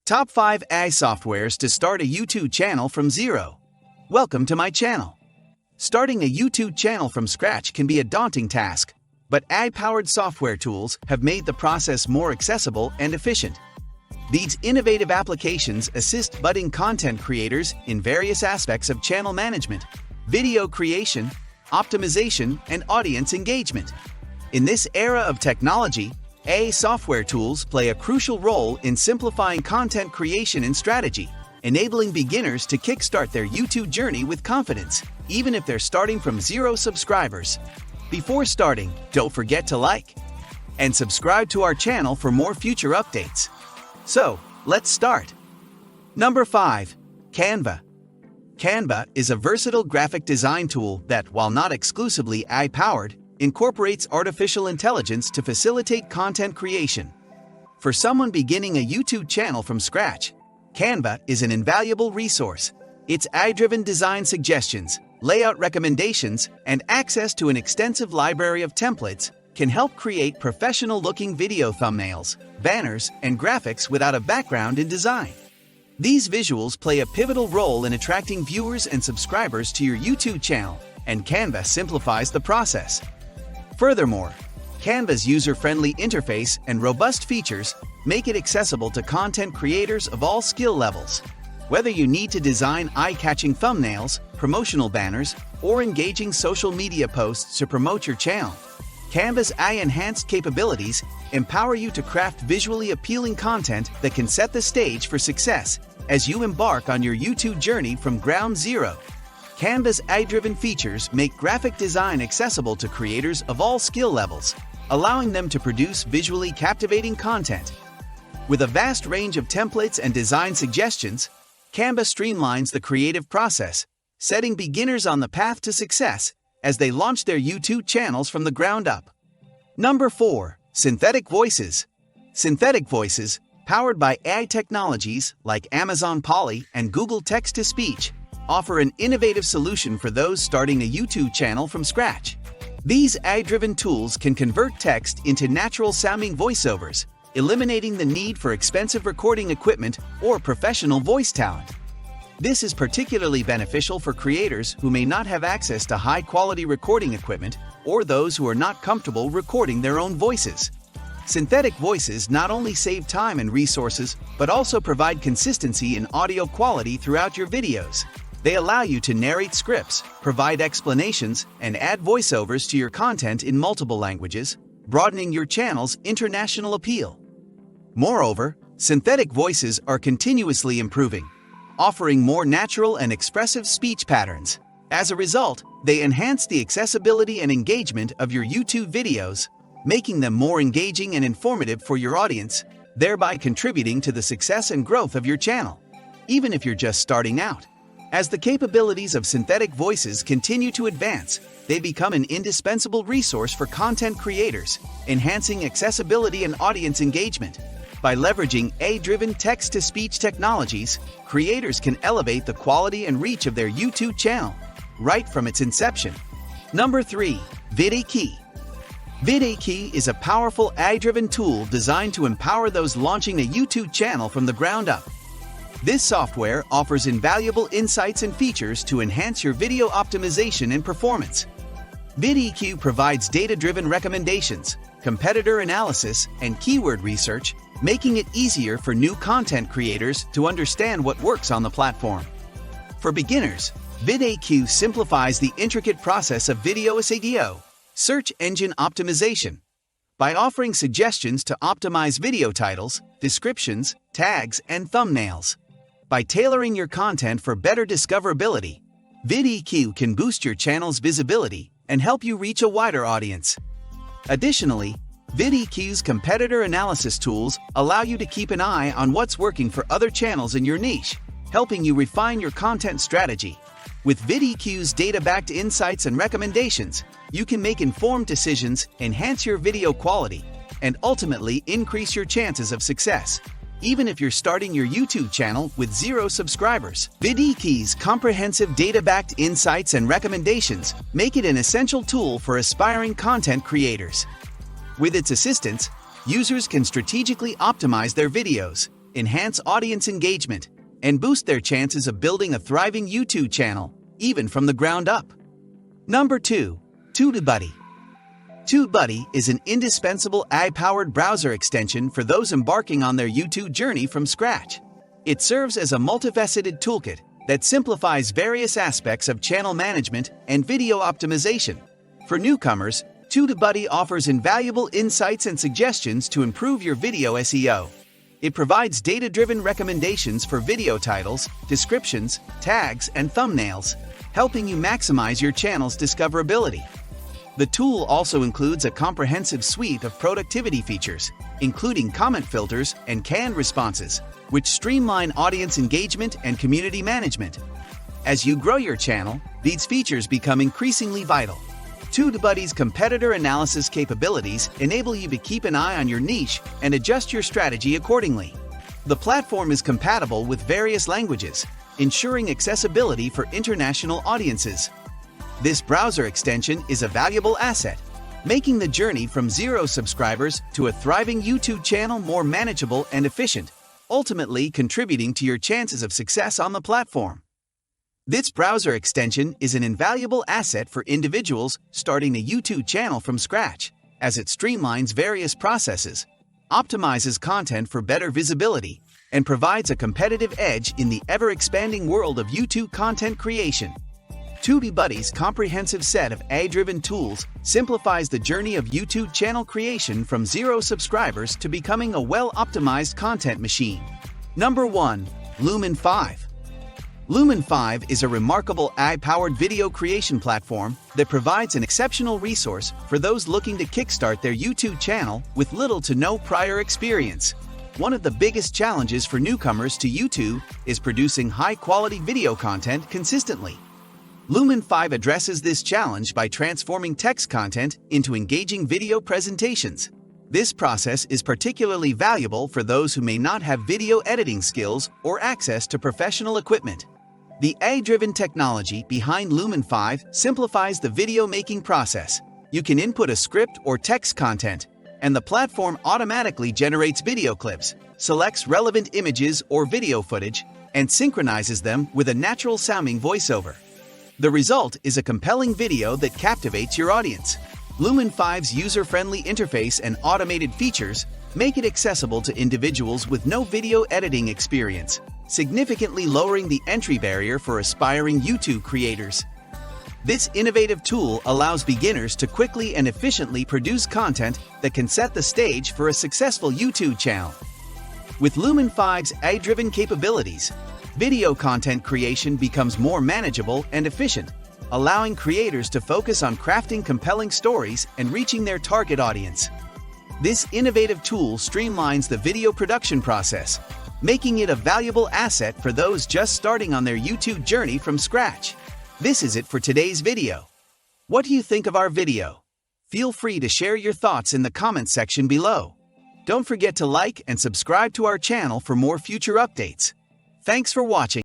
Top 5 AI softwares to start a YouTube channel from zero. Welcome to my channel. Starting a YouTube channel from scratch can be a daunting task, but AI-powered software tools have made the process more accessible and efficient. These innovative applications assist budding content creators in various aspects of channel management, video creation, optimization, and audience engagement. In this era of technology, AI software tools play a crucial role in simplifying content creation and strategy, enabling beginners to kickstart their YouTube journey with confidence, even if they're starting from 0 subscribers. Before starting, don't forget to like and subscribe to our channel for more future updates. So, let's start. Number 5. Canva. Canva is a versatile graphic design tool that, while not exclusively AI-powered, incorporates artificial intelligence to facilitate content creation. For someone beginning a YouTube channel from scratch, Canva is an invaluable resource. Its AI-driven design suggestions, layout recommendations, and access to an extensive library of templates can help create professional-looking video thumbnails, banners, and graphics without a background in design. These visuals play a pivotal role in attracting viewers and subscribers to your YouTube channel, and Canva simplifies the process. Furthermore, Canva's user-friendly interface and robust features make it accessible to content creators of all skill levels. Whether you need to design eye-catching thumbnails, promotional banners, or engaging social media posts to promote your channel, Canva's AI-enhanced capabilities empower you to craft visually appealing content that can set the stage for success as you embark on your YouTube journey from ground zero. Canva's AI-driven features make graphic design accessible to creators of all skill levels, allowing them to produce visually captivating content. With a vast range of templates and design suggestions, Canva streamlines the creative process, setting beginners on the path to success as they launch their YouTube channels from the ground up. Number 4. Synthetic Voices. Synthetic voices, powered by AI technologies like Amazon Polly and Google Text-to-Speech, offer an innovative solution for those starting a YouTube channel from scratch. These AI-driven tools can convert text into natural-sounding voiceovers, eliminating the need for expensive recording equipment or professional voice talent. This is particularly beneficial for creators who may not have access to high-quality recording equipment or those who are not comfortable recording their own voices. Synthetic voices not only save time and resources, but also provide consistency in audio quality throughout your videos. They allow you to narrate scripts, provide explanations, and add voiceovers to your content in multiple languages, broadening your channel's international appeal. Moreover, synthetic voices are continuously improving, offering more natural and expressive speech patterns. As a result, they enhance the accessibility and engagement of your YouTube videos, making them more engaging and informative for your audience, thereby contributing to the success and growth of your channel, even if you're just starting out. As the capabilities of synthetic voices continue to advance, they become an indispensable resource for content creators, enhancing accessibility and audience engagement. By leveraging AI-driven text-to-speech technologies, creators can elevate the quality and reach of their YouTube channel right from its inception. Number 3. VidAIKey. VidAIKey is a powerful AI-driven tool designed to empower those launching a YouTube channel from the ground up. This software offers invaluable insights and features to enhance your video optimization and performance. VidAIKey provides data-driven recommendations, competitor analysis, and keyword research, making it easier for new content creators to understand what works on the platform. For beginners, VidAIKey simplifies the intricate process of video SEO, search engine optimization, by offering suggestions to optimize video titles, descriptions, tags, and thumbnails. By tailoring your content for better discoverability, VidAIKey can boost your channel's visibility and help you reach a wider audience. Additionally, VidAIKey's competitor analysis tools allow you to keep an eye on what's working for other channels in your niche, helping you refine your content strategy. With VidAIKey's data-backed insights and recommendations, you can make informed decisions, enhance your video quality, and ultimately increase your chances of success. Even if you're starting your YouTube channel with 0 subscribers, VidAIKey's comprehensive data-backed insights and recommendations make it an essential tool for aspiring content creators. With its assistance, users can strategically optimize their videos, enhance audience engagement, and boost their chances of building a thriving YouTube channel, even from the ground up. Number 2. TubeBuddy. TubeBuddy is an indispensable AI-powered browser extension for those embarking on their YouTube journey from scratch. It serves as a multifaceted toolkit that simplifies various aspects of channel management and video optimization. For newcomers, TubeBuddy offers invaluable insights and suggestions to improve your video SEO. It provides data-driven recommendations for video titles, descriptions, tags, and thumbnails, helping you maximize your channel's discoverability. The tool also includes a comprehensive suite of productivity features, including comment filters and canned responses, which streamline audience engagement and community management. As you grow your channel, these features become increasingly vital. TubeBuddy's competitor analysis capabilities enable you to keep an eye on your niche and adjust your strategy accordingly. The platform is compatible with various languages, ensuring accessibility for international audiences. This browser extension is a valuable asset, making the journey from 0 subscribers to a thriving YouTube channel more manageable and efficient, ultimately contributing to your chances of success on the platform. This browser extension is an invaluable asset for individuals starting a YouTube channel from scratch, as it streamlines various processes, optimizes content for better visibility, and provides a competitive edge in the ever-expanding world of YouTube content creation. TubeBuddy's comprehensive set of AI-driven tools simplifies the journey of YouTube channel creation from 0 subscribers to becoming a well-optimized content machine. Number 1. Lumen 5. Lumen 5 is a remarkable AI-powered video creation platform that provides an exceptional resource for those looking to kickstart their YouTube channel with little to no prior experience. One of the biggest challenges for newcomers to YouTube is producing high-quality video content consistently. Lumen 5 addresses this challenge by transforming text content into engaging video presentations. This process is particularly valuable for those who may not have video editing skills or access to professional equipment. The AI-driven technology behind Lumen 5 simplifies the video making process. You can input a script or text content, and the platform automatically generates video clips, selects relevant images or video footage, and synchronizes them with a natural-sounding voiceover. The result is a compelling video that captivates your audience. Lumen 5's user-friendly interface and automated features make it accessible to individuals with no video editing experience, significantly lowering the entry barrier for aspiring YouTube creators. This innovative tool allows beginners to quickly and efficiently produce content that can set the stage for a successful YouTube channel. With Lumen 5's AI-driven capabilities, video content creation becomes more manageable and efficient, allowing creators to focus on crafting compelling stories and reaching their target audience. This innovative tool streamlines the video production process, making it a valuable asset for those just starting on their YouTube journey from scratch. This is it for today's video. What do you think of our video? Feel free to share your thoughts in the comments section below. Don't forget to like and subscribe to our channel for more future updates. Thanks for watching.